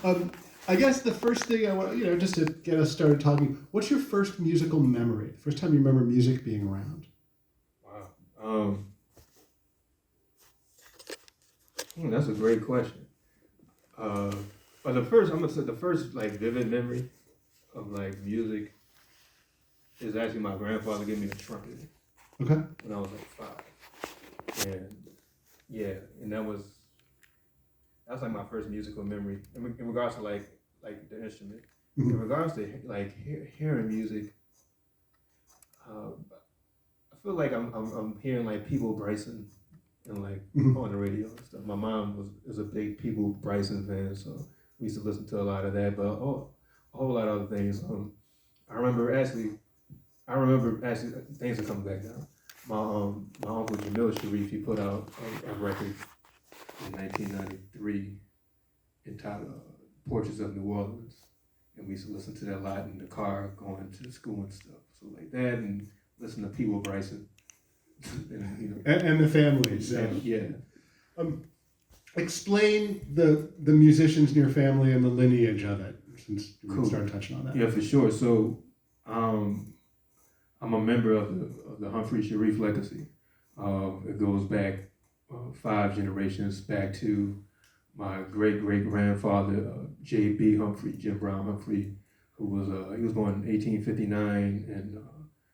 I guess the first thing I want, just to get us started talking, what's your first musical memory? The first time you remember music being around? Wow. That's a great question. But I'm gonna say the first like vivid memory of like music is actually my grandfather gave me a trumpet Okay. when I was like 5, and yeah, and that's like my first musical memory in regards to like the instrument. Mm-hmm. In regards to like hearing music, I feel like I'm hearing like People Bryson and like on the radio and stuff. My mom is a big People Bryson fan, so we used to listen to a lot of that, but a whole lot of other things. I remember actually things are coming back now. My uncle Jamil Sharif, he put out a record in 1993 entitled Portraits of New Orleans, and we used to listen to that a lot in the car going to school and stuff. So like that, and listen to People Bryson. And the families. Yeah. Explain the musicians in your family and the lineage of it, since we started touching on that. Yeah, for sure. So, I'm a member of the Humphrey Sharif legacy. It goes back 5 generations back to my great grandfather J.B. Humphrey, Jim Brown Humphrey, who was he was born in 1859 in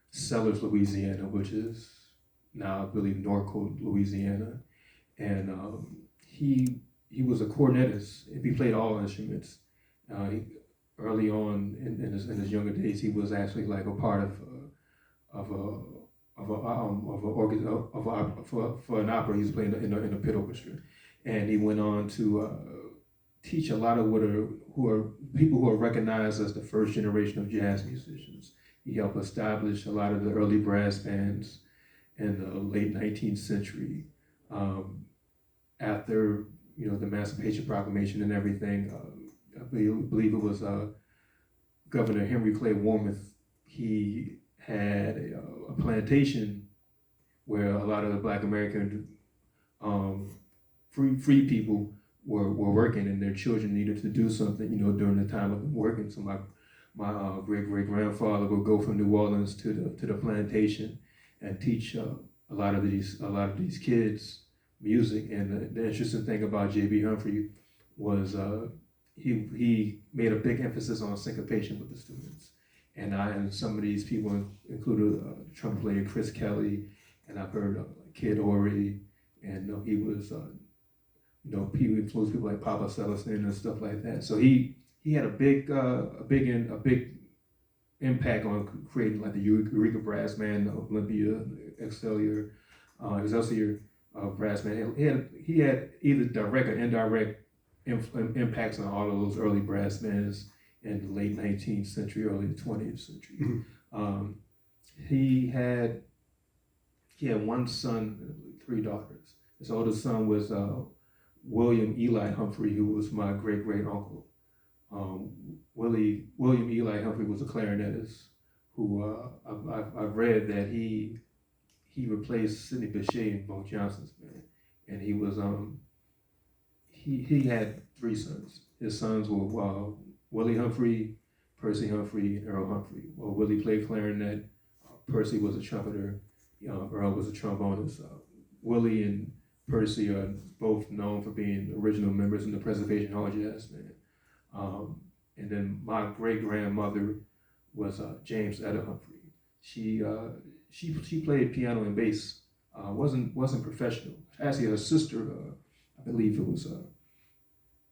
Sellers, Louisiana, which is now I believe Norcote, Louisiana, and he was a cornetist. He played all instruments. Early on in his younger days, he was actually like a part for an opera. He was playing in a pit orchestra, and he went on to teach a lot of who are people who are recognized as the first generation of jazz musicians. He helped establish a lot of the early brass bands in the late 19th century. After the Emancipation Proclamation and everything, I believe it was Governor Henry Clay Warmoth. He had a plantation where a lot of the Black American free people were working, and their children needed to do something, during the time of them working. So my great grandfather would go from New Orleans to the plantation and teach a lot of these kids music. And the interesting thing about J.B. Humphrey was he made a big emphasis on syncopation with the students. And some of these people included trumpet player Chris Kelly, and I've heard Kid Ory, and he was people influenced people like Papa Celestin and stuff like that. So he had a big impact on creating like the Eureka Brass Band, Olympia, Excelsior Brass Band. He had either direct or indirect impacts on all of those early brass bands in the late 19th century, early 20th century. Mm-hmm. He had one son, 3 daughters. His oldest son was William Eli Humphrey, who was my great uncle. William Eli Humphrey was a clarinetist who I've read that he replaced Sidney Bechet in Bo Johnson's band, and he was he had 3 sons. His sons were Willie Humphrey, Percy Humphrey, and Earl Humphrey. Well, Willie played clarinet. Percy was a trumpeter. Earl was a trombonist. Willie and Percy are both known for being original members in the Preservation Hall Jazz Band. And then my great grandmother was James Etta Humphrey. She played piano and bass. Wasn't professional. Actually, her sister, I believe it was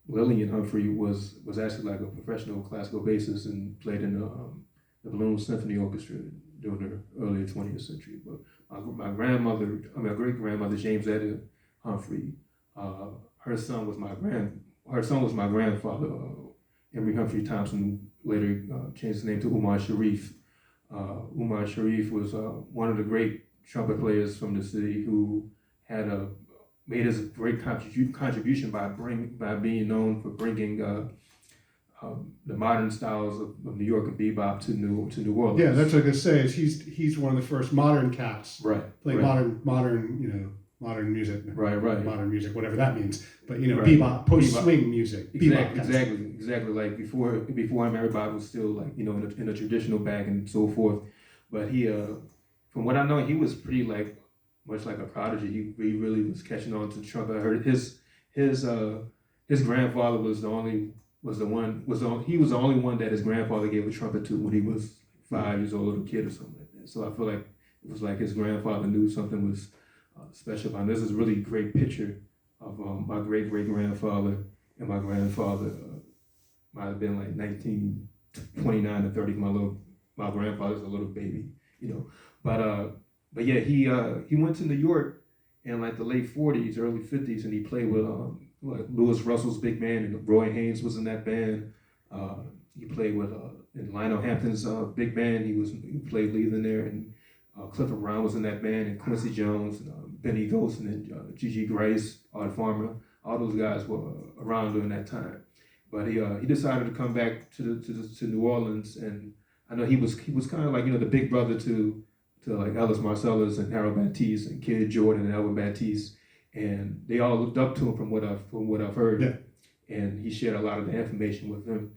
Lillian Humphrey, was actually like a professional classical bassist and played in the Balloon Symphony Orchestra during the early 20th century. But my great grandmother, James Etta Humphrey, her son was my grandfather, Emory Humphrey Thompson, later changed his name to Umar Sharif. Umar Sharif was one of the great trumpet players from the city who had made his great contribution by being known for bringing the modern styles of New York and bebop to New Orleans. Yeah, that's what I was gonna say. Is he's one of the first modern cats. Right. Play modern modern music, Right. modern music, whatever that means. But Right. bebop, post swing music, bebop. Exactly. Like before him, everybody was still like in a traditional bag and so forth. But he, from what I know, he was pretty like much like a prodigy. He really was catching on to trumpet. I heard his grandfather was the only he was the only one that his grandfather gave a trumpet to when he was 5 years old, little kid or something like that. So I feel like it was like his grandfather knew something was special about him. This is a really great picture of my great grandfather and my grandfather. Might have been like 1929 to 30. My grandfather's a little baby, but yeah, he went to New York in like the late 40s, early 50s, and he played with like Louis Russell's big band, and Roy Haynes was in that band. He played with in Lionel Hampton's big band. He played lead in there, and Clifford Brown was in that band, and Quincy Jones, and Benny Golson, and Gigi Grace, Art Farmer. All those guys were around during that time. But he decided to come back to New Orleans, and I know he was kind of like the big brother to like Ellis Marcellus and Harold Baptiste and Kid Jordan and Elvin Baptiste, and they all looked up to him from what I've heard. Yeah. And he shared a lot of the information with them.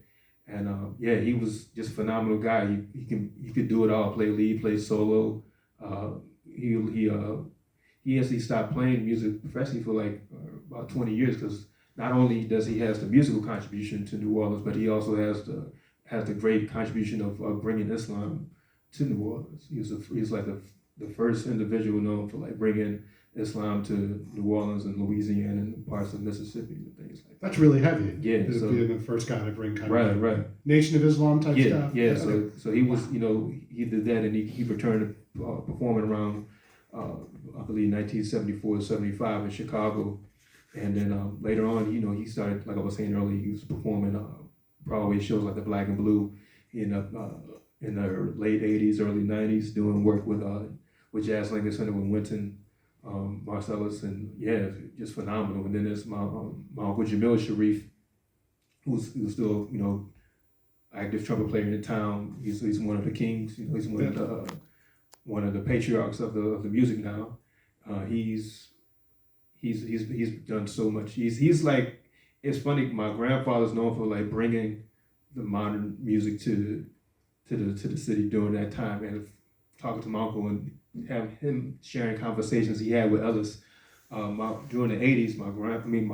And yeah, he was just a phenomenal guy. He could do it all: play lead, play solo. He actually stopped playing music professionally for like about 20 years, because not only does he has the musical contribution to New Orleans, but he also has the great contribution of bringing Islam to New Orleans. He's like the first individual known for like bringing Islam to New Orleans and Louisiana and parts of Mississippi and things like that. That's really heavy. Yeah, so being the first guy to bring kind of right Nation of Islam type stuff. Yeah. So he was he did that, and he returned to performing around I believe 1974 75 in Chicago, and then later on he started, like I was saying earlier, he was performing Broadway shows like the Black and Blue. He ended up in the late 80s, early 90s doing work with Jazz Lincoln Center with Wynton Marcellus, and yeah, just phenomenal. And then there's my uncle Jamil Sharif, who's still active trumpet player in town. He's one of the kings. He's one of the patriarchs of the music now. He's done so much. He's like, it's funny. My grandfather's known for like bringing the modern music to the city during that time, and talking to my uncle and have him sharing conversations he had with Ellis. During the 80s, my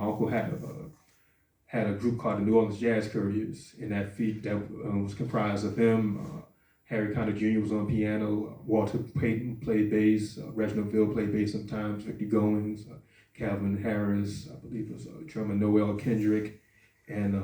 uncle had a group called the New Orleans Jazz Couriers, and that was comprised of him. Harry Conner Jr. was on piano. Walter Payton played bass. Reginald Ville played bass sometimes. Victor Goings, Calvin Harris, I believe it was drummer Noel Kendrick, and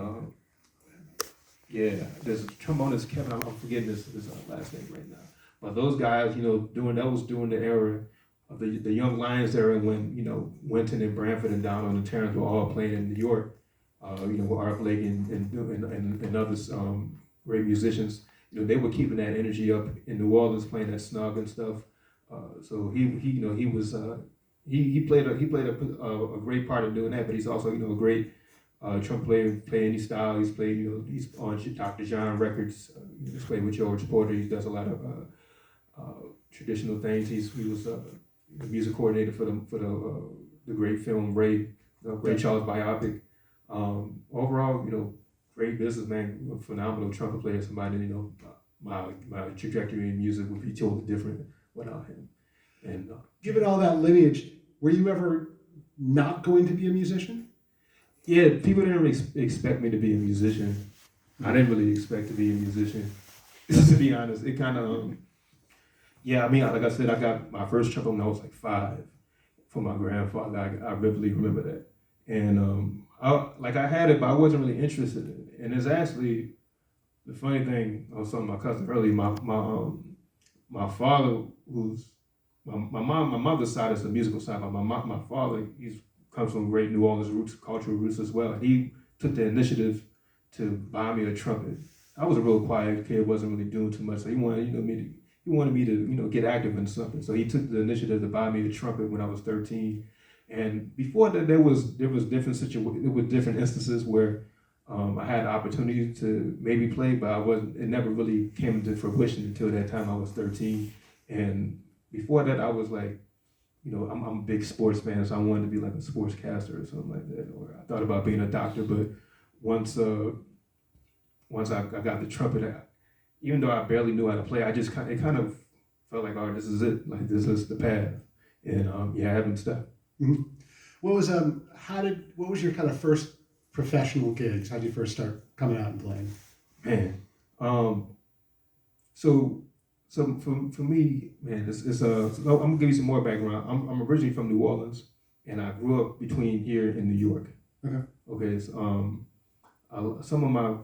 yeah, there's a trombonist Kevin. I'm forgetting his last name right now. But those guys, that was during the era of the Young Lions era, when Wynton and Branford and Donald and Terrence were all playing in New York. With Art Blake and others, great musicians. They were keeping that energy up in New Orleans, playing that snug and stuff. So he played a great part in doing that. But he's also a great trumpet player, play any style. He's played he's on Dr. John records. He's played with George Porter. He does a lot of traditional things. He was the music coordinator for the great film Ray, the great Charles biopic. Overall, great businessman, phenomenal trumpet player. Somebody, my trajectory in music would be totally different without him. And given all that lineage, were you ever not going to be a musician? Yeah, people didn't really expect me to be a musician. I didn't really expect to be a musician, to be honest. It kind of, like I said, I got my first trumpet when I was like 5 from my grandfather. I vividly remember that. And I had it, but I wasn't really interested in it. And it's actually, the funny thing, I was telling my cousin earlier, my father, who's, my mother's side is the musical side, but my father, comes from great New Orleans roots, cultural roots as well. And he took the initiative to buy me a trumpet. I was a real quiet kid, wasn't really doing too much, so he wanted me to get active in something. So he took the initiative to buy me a trumpet when I was 13. And before that, there was different situations, with different instances where I had the opportunity to maybe play, but it never really came into fruition until that time I was 13. And before that, I was like I'm a big sports fan, so I wanted to be like a sportscaster or something like that. Or I thought about being a doctor, but once I got the trumpet, even though I barely knew how to play, it kind of felt like, oh, this is it. Like this is the path, and yeah, I haven't stopped. Mm-hmm. What was your kind of first professional gigs? How did you first start coming out and playing? Man, so for me, man, so I'm gonna give you some more background. I'm originally from New Orleans, and I grew up between here and New York. Okay. Okay, so some of my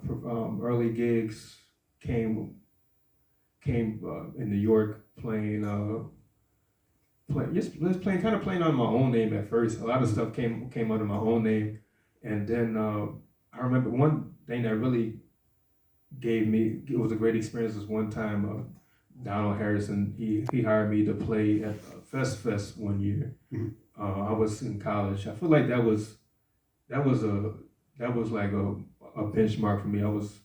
early gigs came in New York playing kind of playing on my own name at first. A lot of stuff came under my own name, and then I remember one thing that really it was a great experience. Was one time Donald Harrison he hired me to play at Fest one year. Mm-hmm. I was in college. I feel like that was like a benchmark for me. I was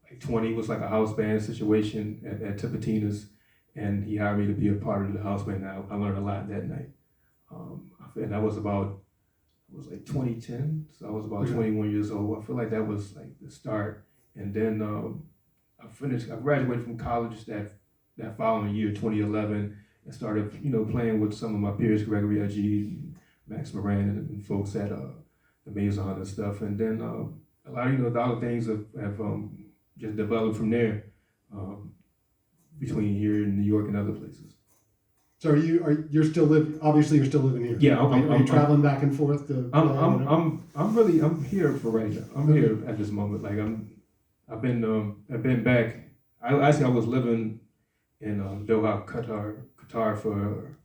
like 20. It was like a house band situation at Tipitina's, and he hired me to be a part of the house band. I learned a lot that night. And that was it was like 2010, so I was about 21 years old. I feel like that was like the start. And then I graduated from college that following year, 2011, and started, playing with some of my peers, Gregory Ajid, Max Moran, and folks at the Maison and stuff. And then a lot of, the other things have just developed from there, between here in New York and other places. So you're still living? Obviously, you're still living here. Yeah, are you traveling back and forth to? I'm here for right now. I'm here at this moment. Like I've been back. I was living in Doha, Qatar for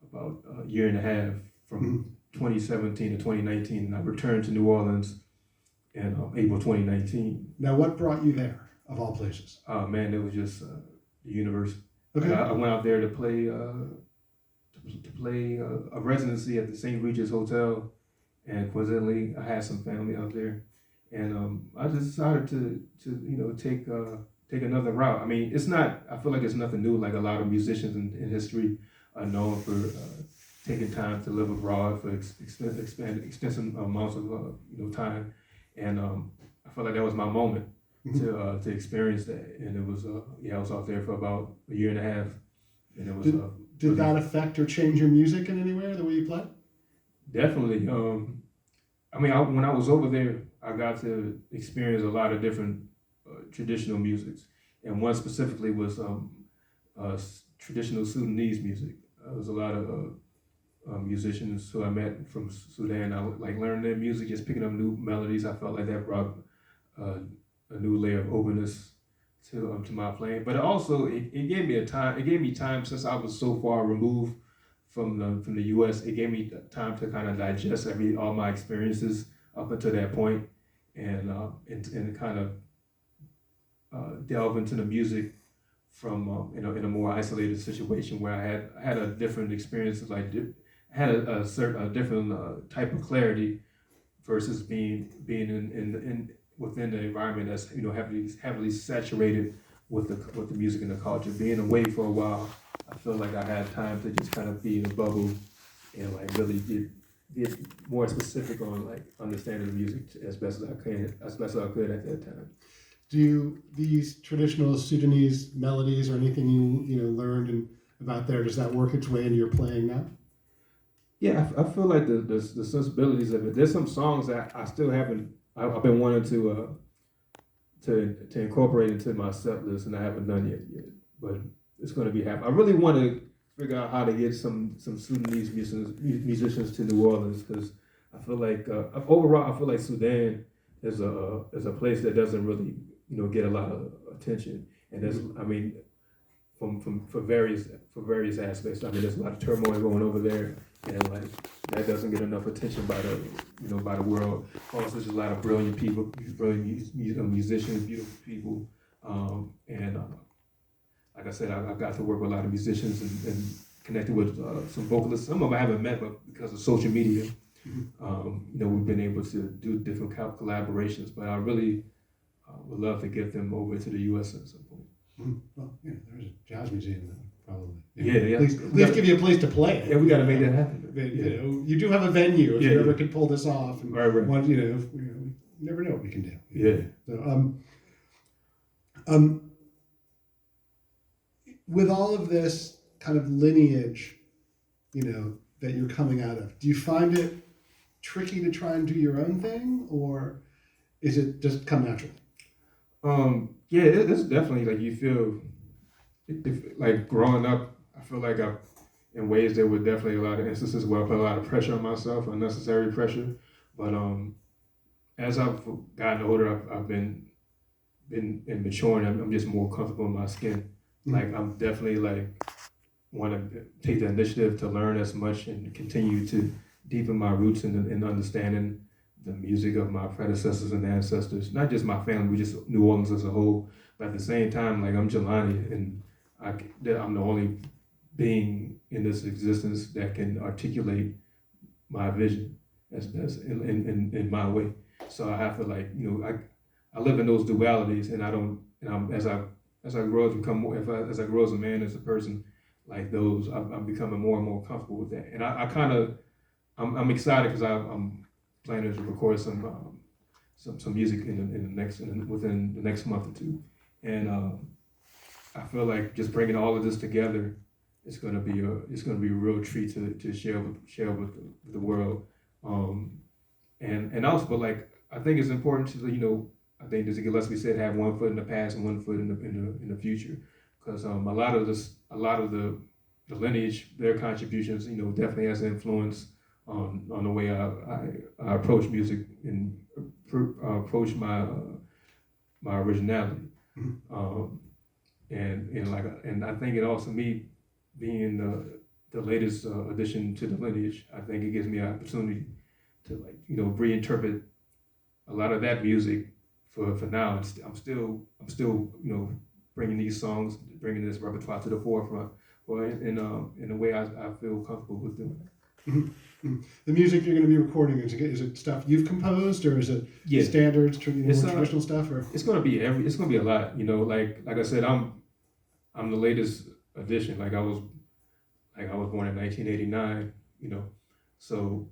about a year and a half from 2017 to 2019, and I returned to New Orleans in April 2019. Now, what brought you there, of all places? Man, it was just the universe. Okay. I went out there to play a residency at the St. Regis Hotel, and coincidentally, I had some family out there, and I just decided to take another route. I mean, I feel like it's nothing new. Like a lot of musicians in history are known for taking time to live abroad for extensive amounts of time, and I felt like that was my moment to experience that. And it was I was out there for about a year and a half, and it was. Did that affect or change your music in any way, or the way you play? Definitely. When I was over there, I got to experience a lot of different traditional musics, and one specifically was traditional Sudanese music. There was a lot of musicians who I met from Sudan. I would like learn their music, just picking up new melodies. I felt like that brought a new layer of openness to my playing. But it gave me time. It gave me time, since I was so far removed from the U.S. It gave me time to kind of digest all my experiences up until that point, and kind of delve into the music from in a more isolated situation where I had a different experience, like had a different type of clarity versus being in within the environment that's heavily saturated with the music and the culture. Being away for a while, I feel like I had time to just kind of be in a bubble and like really get more specific on like understanding the music as best as I could at that time. Do these traditional Sudanese melodies or anything you learned about there, does that work its way into your playing now? Yeah, I feel like the sensibilities of it. There's some songs that I still haven't. I've been wanting to incorporate into my set list, and I haven't done yet. But it's going to be happening. I really want to figure out how to get some Sudanese musicians to New Orleans, because I feel like overall I feel like Sudan is a place that doesn't really get a lot of attention, and for various aspects. I mean, there's a lot of turmoil going over there, and like that doesn't get enough attention by the world. Also, there's a lot of brilliant people, brilliant musicians, beautiful people, and like I said, I got to work with a lot of musicians and connected with some vocalists. Some of them I haven't met, but because of social media, we've been able to do different collaborations. But I really would love to get them over to the U.S. at some point. Well, yeah, there's a jazz museum probably. Yeah. At least give you a place to play it. Yeah, we got to make that happen. You know, you do have a venue if you ever could pull this off. And right. you never know what we can do. Yeah. So, with all of this kind of lineage, that you're coming out of, do you find it tricky to try and do your own thing, or is it just come naturally? Yeah, it's definitely like you feel, like growing up, I feel like in ways there were definitely a lot of instances where I put a lot of pressure on myself, unnecessary pressure. But as I've gotten older, I've been maturing. I'm just more comfortable in my skin. Mm-hmm. Like I'm definitely like want to take the initiative to learn as much and continue to deepen my roots in understanding the music of my predecessors and ancestors, not just my family, but just New Orleans as a whole. But at the same time, like I'm Jelani, and I'm the only being in this existence that can articulate my vision as best in my way. So I have to I live in those dualities, and I don't. And as I grow to become more, as I grow as a man, as a person, like those, I'm becoming more and more comfortable with that. And I'm excited because I'm planning to record some music within the next month or two, and I feel like just bringing all of this together, it's gonna be a real treat to share with the world, and also, but like I think it's important to I think as Gillespie said, have one foot in the past and one foot in the future, because a lot of the lineage, their contributions, definitely has influence on the way I approach music and approach my originality, and I think it also, me being the latest addition to the lineage, I think it gives me an opportunity to reinterpret a lot of that music for now. I'm still bringing these songs, bringing this repertoire to the forefront, or in a way I feel comfortable with doing that. Mm-hmm. The music you're going to be recording, is it stuff you've composed, or is it standards, more traditional stuff? Or it's going to be it's going to be a lot. Like I said, I'm the latest addition. Like I was born in 1989. So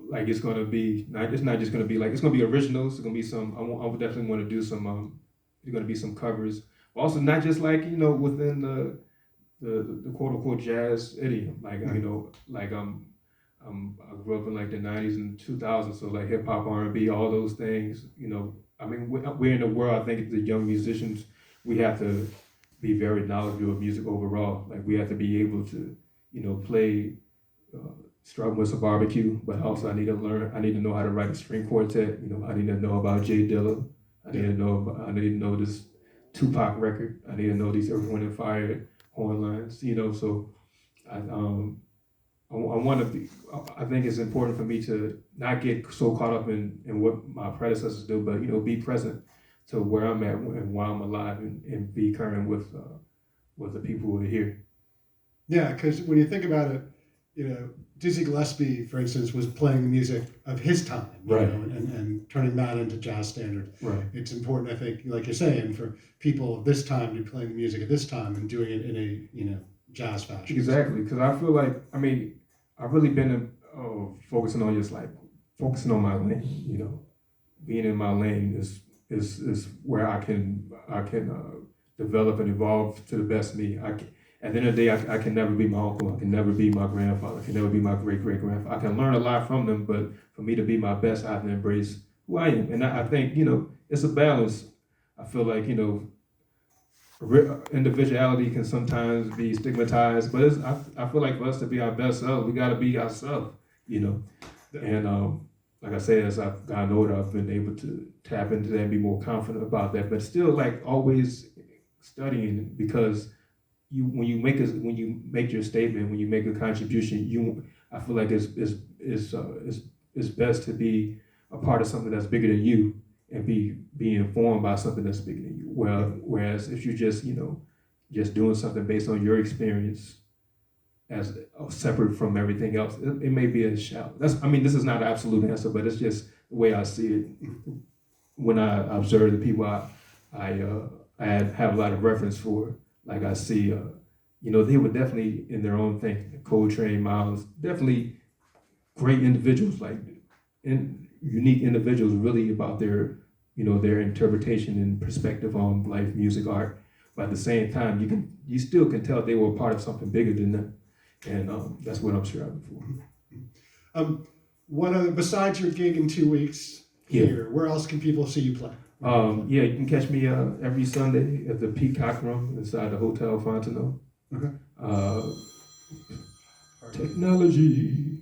like it's going to be it's not just going to be like, it's going to be originals. It's going to be some. I would definitely want to do some. There's going to be some covers, but also not just like within the quote unquote jazz idiom, like I grew up in like the 90s and 2000s, so like hip hop, R&B, all those things. I mean, we're in a world, I think the young musicians, we have to be very knowledgeable of music overall. Like we have to be able to play strum whistle barbecue, but also I need to know how to write a string quartet. I need to know about Jay Dilla. I need to know this Tupac record. I need to know these Earth, Wind and Fire horn lines, so I want to be. I think it's important for me to not get so caught up in what my predecessors do, but be present to where I'm at and while I'm alive, and be current with the people who are here. Yeah, because when you think about it, Dizzy Gillespie, for instance, was playing the music of his time, right, and turning that into jazz standard. Right. It's important, I think, like you're saying, for people of this time to be playing the music at this time and doing it in a jazz fashion. Exactly, because I feel like I've really been focusing on my lane. Being in my lane is where I can develop and evolve to the best me. At the end of the day, I can never be my uncle. I can never be my grandfather. I can never be my great-great-grandfather. I can learn a lot from them, but for me to be my best, I have to embrace who I am. And I think, it's a balance. I feel like, individuality can sometimes be stigmatized, but I feel like for us to be our best self, we got to be ourselves, And like I said, as I've gotten older, I've been able to tap into that and be more confident about that, but still like always studying, because when you make your statement, when you make a contribution, I feel like it's best to be a part of something that's bigger than you, and be informed by something that's bigger than you. Whereas if you're just just doing something based on your experience as separate from everything else, it may be a shallow. This is not an absolute answer, but it's just the way I see it. When I observe the people I have a lot of reference for, like I see, they were definitely in their own thing. Coltrane, Miles, definitely great individuals, unique individuals, really about their, their interpretation and perspective on life, music, art. But at the same time, you still can tell they were part of something bigger than them, and that's what I'm striving for. What other, besides your gig in 2 weeks here, where else can people see you play? You can catch me every Sunday at the Peacock Room inside the Hotel Fontenot. Okay. Technology.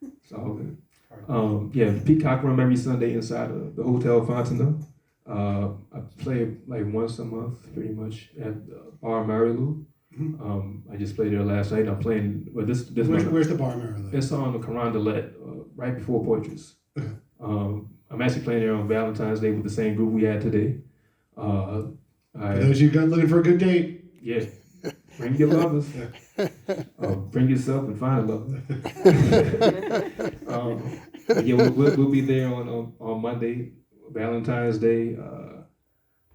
It's all good. The Peacock Room every Sunday inside of the Hotel Fontenot. I play like once a month, pretty much, at Bar Marilou. I just played there last night. I'm playing. Well, where's the Bar Marilou? It's on the Carondelet, right before Poitras. Okay. I'm actually playing there on Valentine's Day with the same group we had today. For those of you looking for a good date. Yeah. Bring your lovers. Bring yourself and find a lover. We'll be there on Monday, Valentine's Day.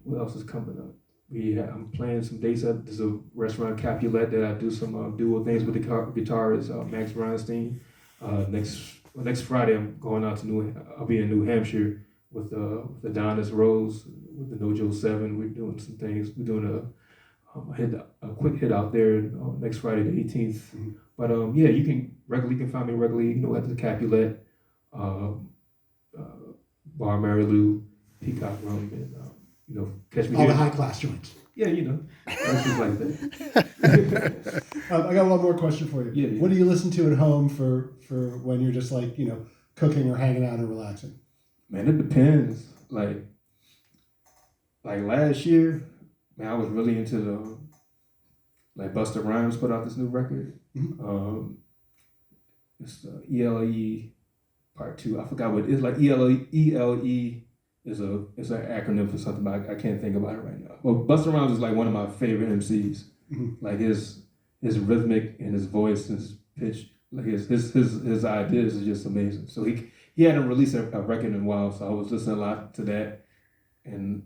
What else is coming up? I'm playing some dates at there's a restaurant, Capulet, that I do some duo things with the guitarist Max Bronstein. Next Friday I'm going out to I'll be in New Hampshire with the Adonis Rose with the Nojo 7. We're doing some things. We're doing a quick hit out there next Friday the 18th. Mm-hmm. But you can find me regularly, at the Capulet, Bar Marilou, Peacock Room, and catch me all here. The high class joints. Yeah, places like that. I got one more question for you. Yeah. What do you listen to at home for when you're just like cooking or hanging out or relaxing? Man, it depends. Like last year, man, I was really into Busta Rhymes put out this new record. Mm-hmm. It's ELE Part 2. I forgot what it is. Like ELE is an acronym for something, but I can't think about it right now. Well, Busta Rhymes is like one of my favorite MCs. Mm-hmm. Like his rhythmic and his voice and his pitch, like his ideas is just amazing. So he hadn't released a record in a while, so I was listening a lot to that. And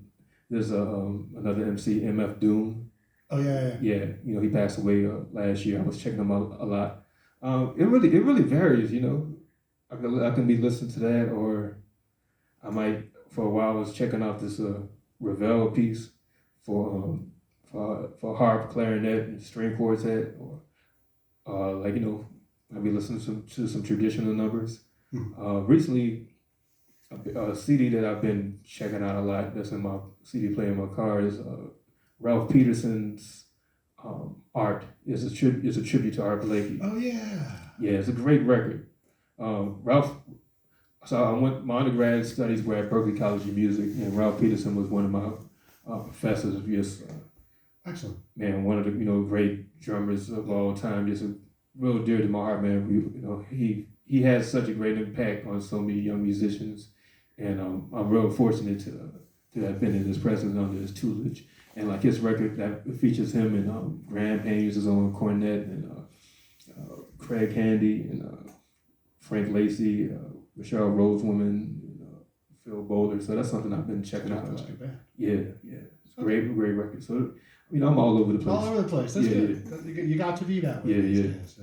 there's another MC, MF Doom. Oh yeah. Yeah, he passed away last year. I was checking him out a lot. It really varies. I can be listening to that, or I might, for a while, I was checking out this Ravel piece for harp, clarinet, and string quartet, or I'll be listening to some traditional numbers. Recently, a CD that I've been checking out a lot, that's in my CD player in my car, is Ralph Peterson's Art. It's a tribute to Art Blakey. Oh yeah. Yeah, it's a great record. Ralph. So my undergrad studies were at Berklee College of Music, and Ralph Peterson was one of my professors. Just excellent. Man, one of the great drummers of all time. Just real dear to my heart, man. He has such a great impact on so many young musicians, and I'm real fortunate to have been in his presence under his tutelage. And like his record that features him and Graham Haynes is on cornet, and Craig Handy and Frank Lacey, Michelle Rosewoman, Phil Boulder. So that's something I've been checking out a lot. Yeah. It's a great record. So I'm all over the place. All over the place. That's good. Yeah. You got to be that way. Yeah. So.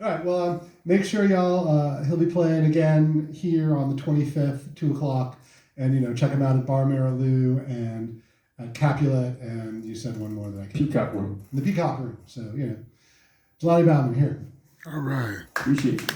All right. Well, make sure y'all. He'll be playing again here on the 25th, 2:00, and check him out at Bar Marilou and at Capulet, and you said one more that I can't. Peacock Room. The Peacock Room. So Jelani Bauman here. All right. Appreciate it.